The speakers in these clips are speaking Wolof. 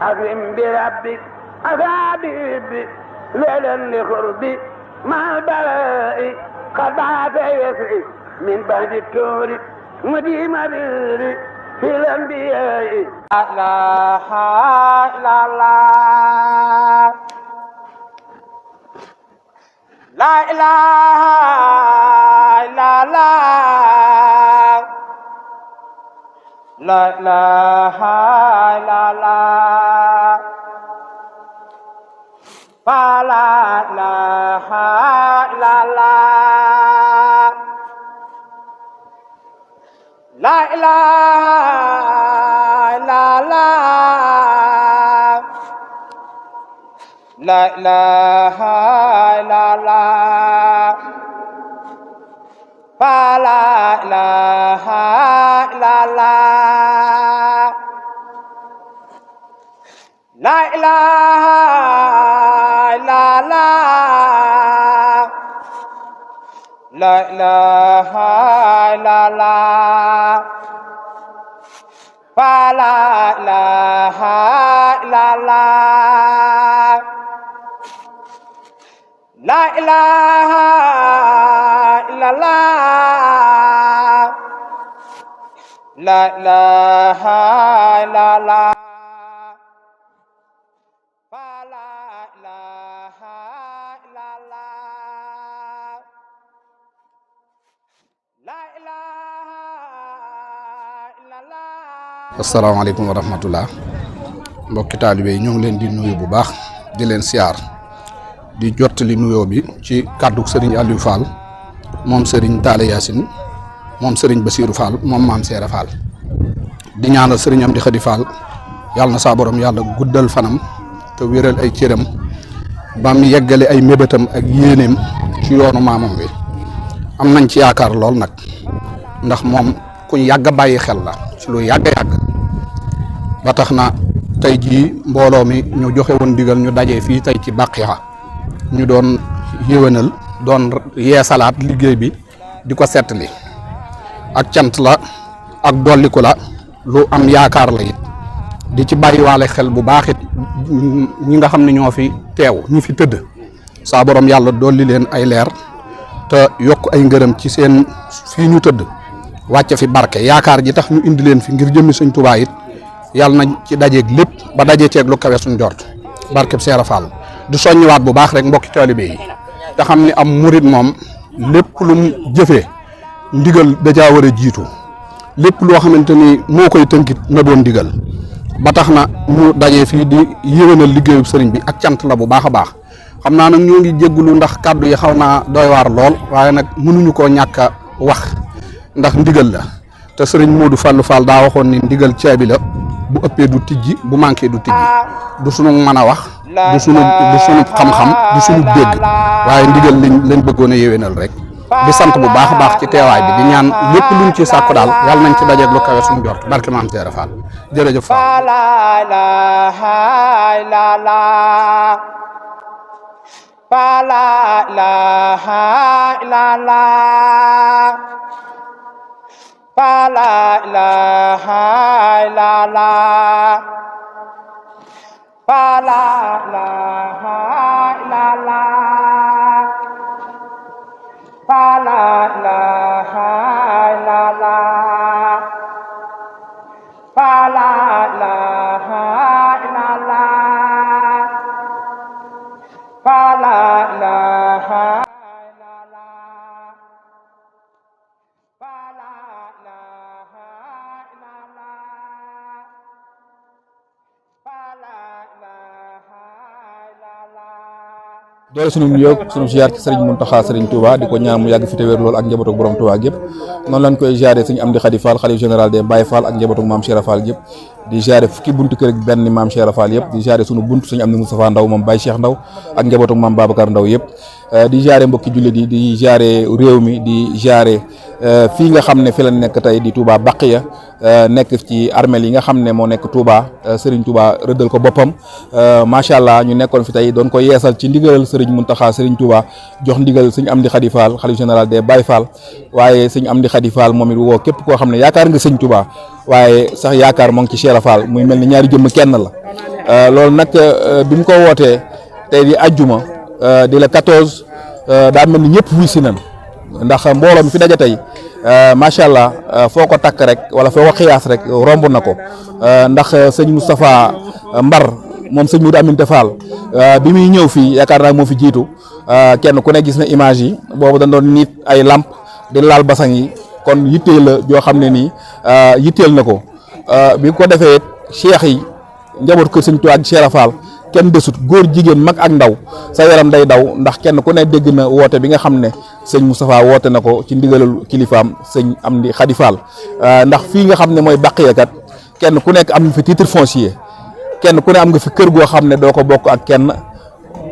أكرم بربك أصابي ليلا لقربي مع البلاء قد بعث يسري من بعد الكور مديم بيري في الأنبياء لا إله إلا الله لا إله إلا الله لا إله إلا الله فلا إله إلا الله لا إله إلا الله لا إله إلا الله فلا إله إلا الله لا إله إلا الله لا إله إلا الله فلا إله إلا الله لا إله إلا الله لا إله إلا الله asalaamaaleykum wa rahmatullah mbokki taalibe yi ñoo ngi leen di nuyu bu baax di leen siyaar di jottali nuyoo bi ci kàddu Serigne Aliou Fall moom Serigne Talla Yacine moom Serigne Bassirou Fall moom Maam Seera Fall di ñaanal Serigne Amdi Khady Fall yàlla na saa borom yàlla guddal fanam te wéral ay cëram ba mu yeggale ay mébétam ak yéeneem ci yoonu maamam wi am nañ ci yaakaar lool nag ndax moom kuñ yàgg a bàyyi xel la ci lu yàgg ba tax na tey jii mbooloo mi ñu joxe woon digal ñu dajee fii tey ci Baqiya ñu doon yéwénal doon yeesalaat liggéey bi di ko settali ak cant la ak dolliku la lu am yaakaar la it di ci bàyyiwaale xel bu baax it ñi nga xam ne ñoo fi teew ñi fi tëdd saa borom yàlla dolli leen ay leer te yokk ay ngërëm ci seen fii ñu tëdd wàcce fi barke yaakaar ji tax ñu indi leen fi ngir jëmmi Sëñ Tuubaa it yàlla nañ ci dajeeg lépp ba dajee ceeg lu kawe suñ jort barkeb Seera Fall du soññiwaat bu baax rek mbokki taalibe yi te xam ni am murit moom lépp lu mu jëfee ndigal da caa war a jiitu lépp loo xamante ni moo koy tënkit na doon ndigal ba tax na ñu dajee fii di yéwénal liggéeyu sëriñ bi ak cant la bu baax a baax xam naa nag ñoo ngi jéggulu ndax kàddu yi xaw naa doy waar lool waaye nag mënuñu koo ñàkk a wax ndax ndigal la te sëriñ Modou Fallou Fall daa waxoon ni ndigal caabi la bu ëppee du tijji bu manqué du tijji du sunu mën a wax du sunu xam-xam du sunu dégg waaye ndigal lañ bëggoon a yéwénal rek di sant bu baax a baax ci teewaay bi di ñaan lépp luñ ci sàkku daal yàlla nañ ci dajeeg lu kawe suñu jort barke Maam Seera Fall jërëjëf Fall la ilaha illallah la ilaha illallah la ilaha illallah la ilaha illallah la ilaha illallah la ilaha doole sunu nuyoo sunu ziar ci Serigne Mountakha Serigne Touba di ko ñaan mu yàgg fi te wér lool ak njabootu borom Touba gépp noonu lañ koy ziaré Serigne Amdi Khady Fall xalif général des Baye Fall ak njabootu Maam Seera Fall gépp di ziaré fukki buntu kër ak benn Maam Seera Fall yëpp di ziaré sunu buntu Serigne Amdi Moustapha Ndaw moom Baye Cheikh Ndaw ak njabootu Maam Babacar Ndaw yëpp di ziaré mbokki jullit yi di ziaré réew mi di ziaré fii nga xam ne fi la nekk tey di Touba Baqiya nekk ci armel yi nga xam ne moo nekk Touba Serigne Touba rëddal ko boppam macha allah ñu nekkoon fi tey doon ko yeesal ci ndigalal Serigne Mountakha Serigne Touba jox ndigal Serigne Amdi Khady Fall xalif général des Baye Fall waaye Serigne Amdi Khady Fall moom it woo képp koo xam ne yaakaar nga Serigne Touba waaye sax yaakaar moo ngi ci Seera Fall muy mel ni ñaari jëmm kenn la loolu nag bi mu ko wootee tey di ajjuma di la 14 daa mel ni ñëpp wuy si nan ndax mbooloo mi fi daja tey macha allah foo ko takk rek wala foo ko xiyaas rek romb na ko ndax sëñ Moustapha Mbar moom sëñ Modou Aminta Fall bi muy ñëw fii yaakaar naa moo fi jiitu kenn ku ne gis na image yi boobu dañ doon nit ay lamp di laal basang yi kon yitteel la joo xam ne nii yitteel na ko bi ko defee cheikh yi njaboot kër sëñ Tuubaa ak Cheikh Fall kenn desut góor jigéen mag ak ndaw sa yaram day daw ndax kenn ku ne dégg na woote bi nga xam ne sëñ Moustapha woote na ko ci ndigalal kilifaam sëñ Amdi Khady Fall ndax fii nga xam ne mooy Baqiya kat kenn ku nekk am nga fi titre foncier kenn ku ne am nga fi kër goo xam ne doo ko bokk ak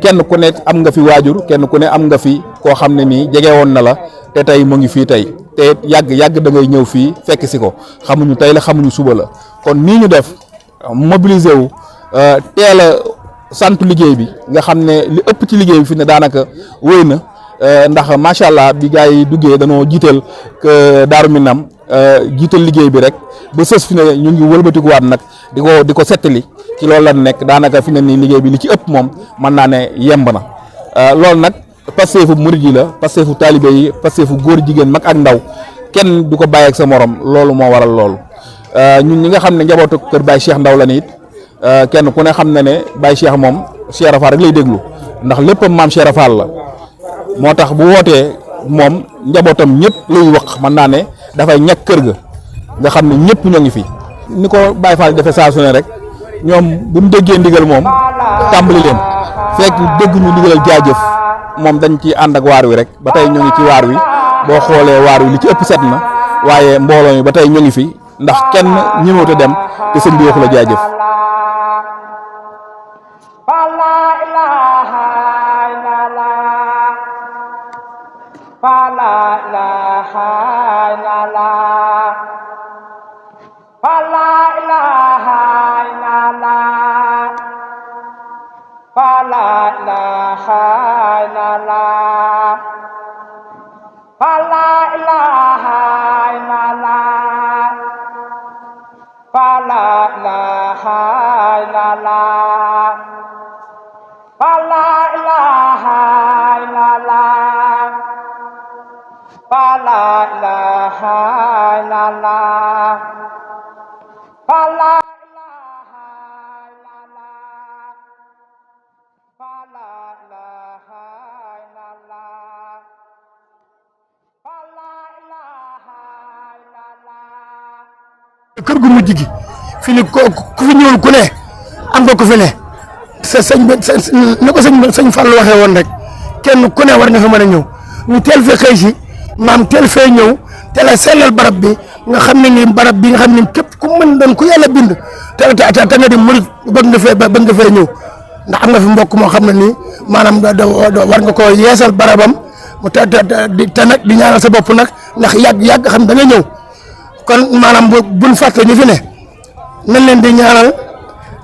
kenn ku ne am nga fi waajur kenn ku ne am nga fi koo xam ne nii jege woon na la te tey mu ngi fii tey te yàgg da ngay ñëw fii fekk si ko xamuñu tey la xamuñu suba la kon nii ñu def mobiliser wu teel a sant liggéey bi nga xam ne li ëpp ci liggéey bi fi ne daanaka wéy na ndax macha allah bi gars yi duggee danoo jiital Daaru Minam jiital liggéey bi rek ba sës fi ne ñu ngi wëlbatikuwaat nag di ko settali ci loolu la nekk daanaka fi ne nii liggéey bi li ci ëpp moom mën naa ne yemb na loolu nag pasteefu murid yi la pasteefu taalibe yi pasteefu góor jigéen mag ak ndaw kenn du ko bàyyi ak sa morom loolu moo waral loolu ñun ñi nga xam ne njabootu kër Baye Cheikh Ndaw la nit kenn ku ne xam na ne Baye Cheikh moom Cheikh Rafal rek lay déglu ndax léppam maam Cheikh Rafal la moo tax bu wootee moom njabootam ñëpp luy wax mën naa ne dafay ñàkk kër ga nga xam ne ñëpp ñoo ngi fi ni ko Baye Fall defee saa su ne rek ñoom bu ñu déggee ndigal moom tàmbali leen fekk dégg ñu ndigalal jaajëf moom dañ ci ànd ak waar wi rek ba tey ñu ngi ci waar wi boo xoolee waar wi li ci ëpp set na waaye mbooloo mi ba tey ñu ngi fi ndax kenn ñëwut a dem te sëñ bi waxu la jaajëf. kër gu mujj gi fi ni ku fi ñëwul ku ne am nga ko fi ne sa sëñ ni ko sëñ Fall waxee woon rek kenn ku ne war nga fa mën a ñëw ñu teel fee xëy si maam teel fee ñëw teel a sellal barab bi nga xam ne ni barab bi nga xam ne képp ku mën doon ku yàlla bind te nga di murit bëgg nga fee ñëw ndax am nga fi mbokk moo xam ne nii maanaam war nga ko yeesal barabam mu te nag di ñaanal sa bopp nag ndax yàgg xam da nga ñëw kon maanaam buñ fàtte ñu fi ne nañ leen di ñaanal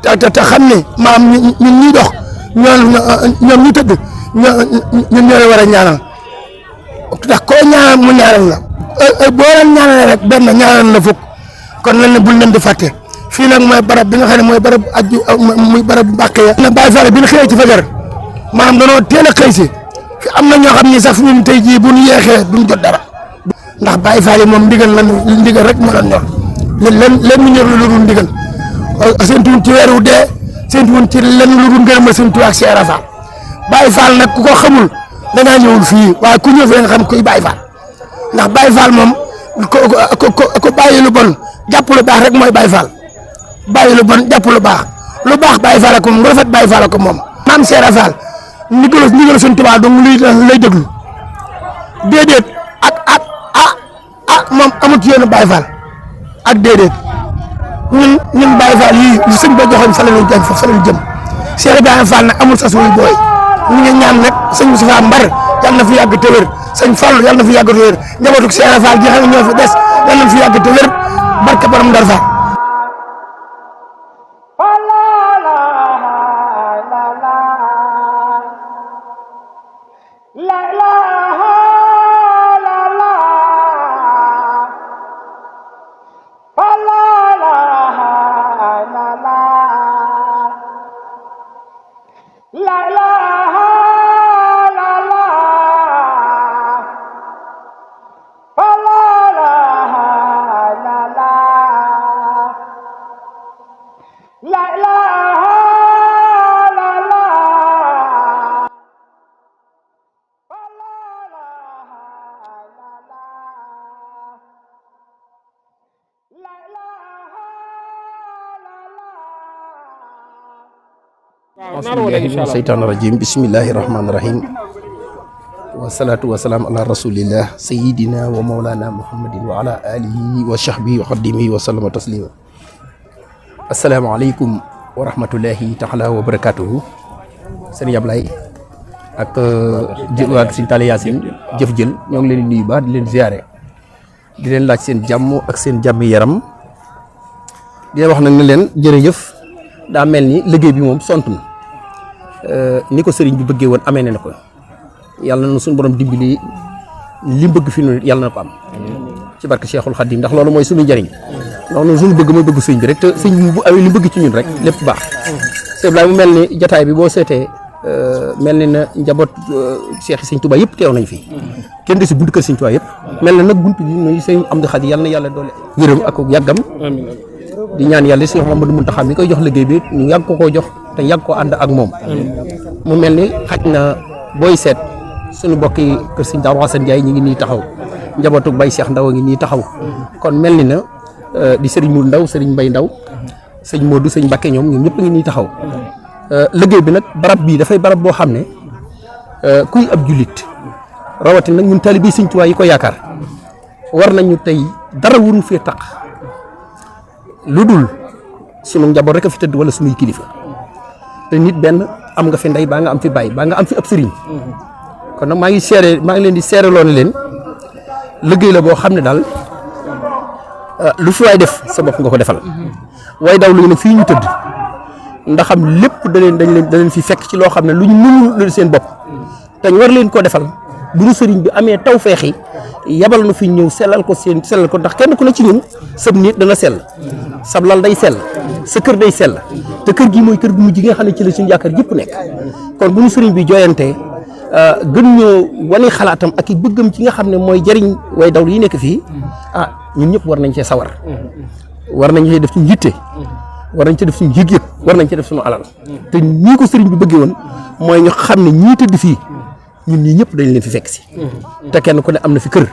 te xam ne maam ñun ñuy dox ñoom ñu tëdd ñun ñoo leen war a ñaanal ndax koo ñaanal mu ñaanal la boo leen ñaanalee rek benn ñaanal la fukk kon nañ ne buñ leen di fàtte fii nag mooy barab bi nga xam ne mooy barab aju muy barab Baqiya na Baye Fall bi ñu xëyee ci fajar maanaam danoo teel a xëy si fi am na ñoo xam ni sax fi ñun tey jii bu ñu yeexee duñ jot dara ndax Baye Fall yi moom ndigal rek moo leen ñor leen mu ñor lu dul ndigal seen tuun ci weer wu dee seen tuun ci lenn lu dul ngërëmal seen tuut ak Cheikh Rafal Baye Fall nag ku ko xamul da ngaa ñëwul fii waaye ku ñëw fee nga xam kuy Baye Fall ndax Baye Fall moom ko bàyyi lu bon jàpp lu baax rek mooy Baye Fall bàyyi lu bon jàpp lu baax Baye Fall ak moom lu rafet Baye Fall ak moom maam Cheikh Rafal ndigalu seen tubaab dong lay déglu déedéet moom amut yoonu Baye Fall ak déedéet ñun Baye Fall yii li sëñ ba joxoon fa la ñuy jëm Cheikh Ibrahima Fall nag amul sas wuy booy ñu ngi ñaan nag sëñ Moustapha Mbar yàlla na fi yàgg te wér sëñ Fall yàlla na fi yàgg te wér njabootu Cheikh Fall gi xam ne ñoo fi des yàlla na fi yàgg te wér barke borom Ndar Fall. La ilaha la la la ilaha la la seytaan rajim bismillahi rahmaani rahim wasalaatu wasalaam ala rasulillah sayidina wa maulana muhammadin wa ala alihi wa sahbihi wa xadimihi wa sallama taslima asalaamaaleykum wa rahmatullahi taala wa barakatuhu sëriñ Ablaye ak waa sëriñ Talla Yacine jëf jël ñoo ngi leen di nuyu baax di leen ziare di leen laaj seen jàmm ak seen jàmmi yaram di leen wax nag ne leen jërëjëf daa mel ni liggéey bi moom sont na ni ko sëriñ bi bëggee woon amee na ko yàlla na suñu borom dimbali li bëgg fi noonu yàlla na ko am ci barke Cheikhul Khadim ndax loolu mooy suñu njëriñ ndax ñun suñu bëgg mooy bëgg sëriñ bi rek te sëriñ bi bu amee li bëgg ci ñun rek lépp baax c'est vrai mu mel ni jataay bi boo seetee mel ni na njaboot Cheikh Sëriñ Touba yëpp teew nañ fi kenn de si buntu kër Sëriñ Touba yëpp mel na nag buntu bi muy sëriñ Amdi Khadi yàlla na yàlla doole wéram ak yàggam di ñaan yàlla Cheikh Mamadou Mountakha mi koy jox liggéey bi ñu yàgg ko koo jox te yàgg ko ànd ak moom mu mel ni xaj na booy seet suñu bokki kër Sëriñ Darou Hassane Ndiaye ñi ngi nii taxaw njabootu Baye Cheikh Ndaw a ngi nii taxaw kon mel ni na di sëriñ Mour Ndaw sëriñ Mbay Ndaw sëñ Modou sëñ Mbakke ñoom ñëpp a ngi nii taxaw liggéey bi nag barab bii dafay barab boo xam ne kuy ab jullit rawatina nag ñun taalibe Sëriñ Tuubaa yi ko yaakaar war nañu tey dara wuru fee tax lu dul sunu njaboot rek a fi tëdd wala sunuy kilifa te nit benn am nga fi ndey baa nga am fi baay baa nga am fi ab sëriñ kon nag maa ngi leen di seereloon leen liggéey la boo xam ne daal lu fi waay def sa bopp nga ko defal waaye daw lu ne fii ñu tëdd ndax xam lépp da leen fi fekk ci loo xam ne lu ñu mënul seen bopp te ñu war leen koo defal bu ñu sëriñ bi amee taw feexi yabal na fi ñëw sellal ko ndax kenn ku ne ci ñun sab nit dana sell sab lal day sell sa kër day sell te kër gi mooy kër gu mujj gi nga xam ne ci la suñu yaakaar yëpp nekk kon bu ñu sëriñ bi jooyantee gën ñoo wane xalaatam ak i bëggam ci nga xam ne mooy jëriñ way daw yi nekk fii ñun ñëpp war nañ cee sawar war nañ cee def suñu yitte war nañ cee def suñu yëg-yëg war nañ cee def suñu alal te ñii ko sëriñ bi bëggee woon mooy ñu xam ne ñii tëdd fii ñun ñii ñëpp dañ leen fi fekk si te kenn ku ne am na fi kër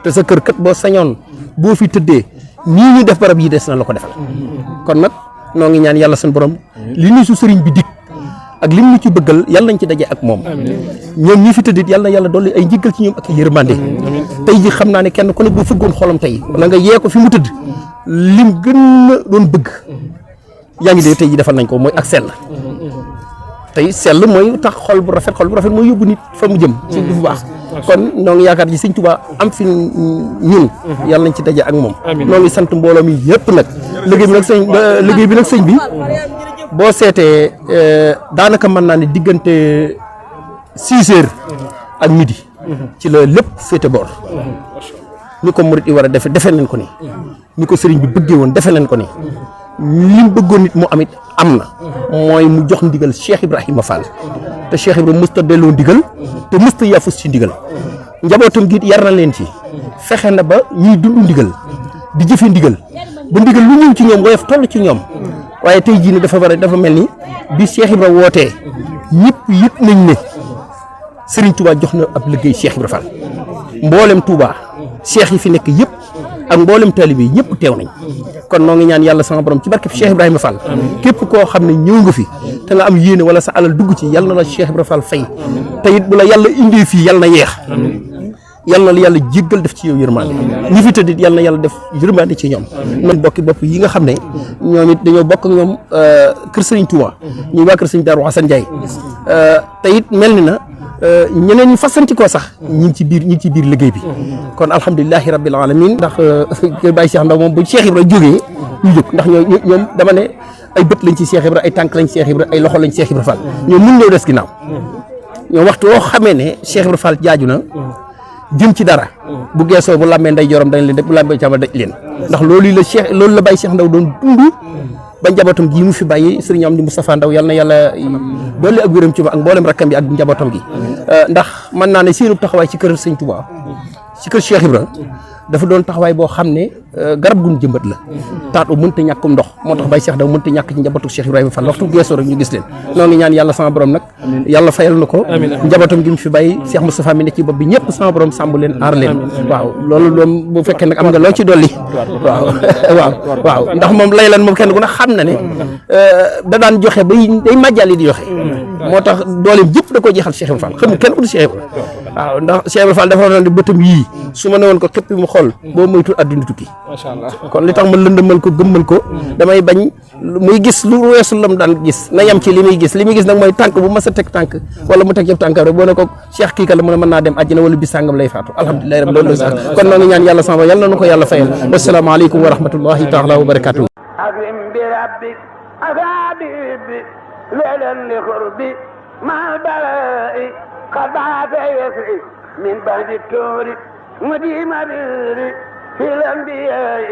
te sa kër kat boo sañoon boo fi tëddee nii ñu def barab yi des na la ko defal kon nag noo ngi ñaan yàlla suñu borom li ñu su sëriñ bi dig ak lim ñu ci bëggal yàlla nañ ci daje ak moom ñoom ñi fi tëddit yàlla na yàlla dolli ay njëggal ci ñoom ak yërmande tey ji xam naa ne kenn ku ne boo fëggoon xolam tey wala nga yee ko fi mu tëdd lim gën a doon bëgg yaa ngi dee tey ji defal nañ ko mooy ak sell tey sell mooy tax xol bu rafet mooy yóbbu nit fa mu jëm ci bu baax kon noo ngi yaakaar ci Sëriñ Tuubaa am fi ñun yàlla nañ ci daje ak moom noo ngi sant mbooloo mi yëpp nag liggéey bi nag sëñ bi boo seetee daanaka mën naa ne diggante 6 heures ak midi ci la lépp féete boor ni ko murit yi war a defe nañ ko ni ni ko sëriñ bi bëggee woon defe nañ ko ni lim bëggoon nit mu amit am na mooy mu jox ndigal Cheikh Ibrahima Fall te Cheikh Ibrahima mësta delloo ndigal te mësta yafus ci ndigal njabootam gi yar na leen ci fexe na ba ñuy dund ndigal di jëfe ndigal ba ndigal lu ñëw ci ñoom woyof toll ci ñoom waaye tey jii ne dafa mel ni bi Cheikh Ibrahima wootee ñëpp yëg nañ ne Serigne Touba jox na ab liggéey Cheikh Ibrahima Fall mboolem Touba cheikh yi fi nekk yëpp ak mboolem taalibe yi ñëpp teew nañ kon noo ngi ñaan yàlla sama borom ci barkeb Cheikh Ibrahima Fall képp koo xam ne ñëw nga fi te nga am yéene wala sa alal dugg ci yàlla na la Cheikh Ibrahima Fall fay te it bu la yàlla indee fii yàlla na yeex yàlla na la yàlla jéggal def ci yow yërmande ñi fi tëddit yàlla na yàlla def yërmande ci ñoom man bokki bopp yi nga xam ne ñoom it dañoo bokk ak ñoom kër Serigne Touba ñuy waa kër Serigne Darou Hassane Ndiaye te it mel ni na ñeneen ñi fasanti koo sax ñi ngi ci biir liggéey bi kon alhamdulilahi rabbil alamin ndax Baye Cheikh Ndaw moom bu Cheikh Ibra jógee ñu jóg ndax ñoom dama ne ay bët lañ ci Cheikh Ibra ay tànk lañ ci Cheikh Ibra ay loxo lañ ci Cheikh Ibra Fall ñoom mun ñëw des ginnaaw ñoom waxtu woo xamee ne Cheikh Ibra Fall jaaju na jëm ci dara bu geesoo bu làmbee nday jorom dañ leen def bu làmbee càmmoñ daj leen ndax loolu la Baye Cheikh Ndaw doon dund ba njabootam gi mu fi bàyyi sëriñ Amdi Moustapha Ndaw yal na yàlla dolli ak wéram ci ak mboolem rakkam bi ak njabootam gi ndax mën naa ne seenu taxawaay ci kër sëñ Touba ci kër Cheikh Ibra dafa doon taxawaay boo xam ne garab gun jëmbat la taatu mënta ñàkkum ndox moo tax Baye Cheikh Ndaw mënta ñàkk ci njabootu Cheikh Ibrahima Fall waxtu geesoo rek ñu gis leen noo ngi ñaan yàlla sama borom nag yàlla fayal na ko njabootam gi mu fi bàyyi Cheikh Moustapha mi ne ci bopp bi ñëpp sama borom sàmb leen aar leen waaw loolu doom bu fekkee nag am nga loo ci dolli waaw ndax moom lay lan moom kenn ku ne xam na ne da daan joxe day màjjali di joxe moo tax dooleem jëpp da koo jeexal Cheikh Ibrahima Fall xamul kenn ku du Cheikh Ibrahima waaw ndax Cheikh Ibrahima Fall dafa doon di bëtam yii su ma ne woon ko képp mu xool boo moytul adduna tukki kon li tax ma lëndëmal ko gëmmal ko damay bañ muy gis lu weesu lam daan gis na yem ci li muy gis nag mooy tànk bu mas a teg tànk wala mu teg yëpp tànk rek boo ne ko Cheikh kii ka la mën naa dem àjjana wala bis sàngam lay faatu alhamdulilah rabbil alamin kon noo ngi ñaan yàlla sama yàlla na ko yàlla fayal wasalaamaaleykum wa rahmatullahi taala wa barakatuh أكرم بربك أفابي ليلا لقربي مع البلاء قد بعث يسري من بعد التور مديم في الأنبياء